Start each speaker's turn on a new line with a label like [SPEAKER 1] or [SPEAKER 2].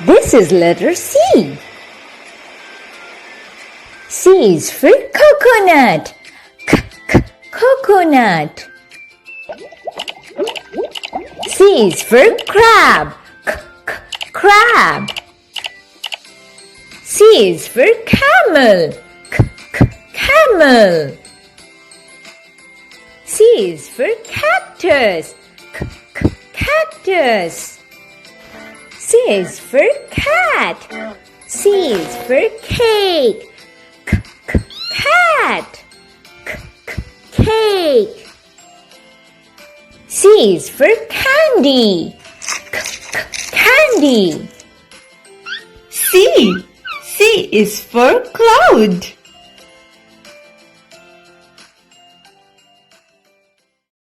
[SPEAKER 1] This is letter C. C is for coconut. Coconut. C is for crab. Crab. C is for camel. Camel. C is for cactus. Cactus. C is for cat. C is for cake. Cat. Cake. C is for candy. Candy.
[SPEAKER 2] C is for cloud.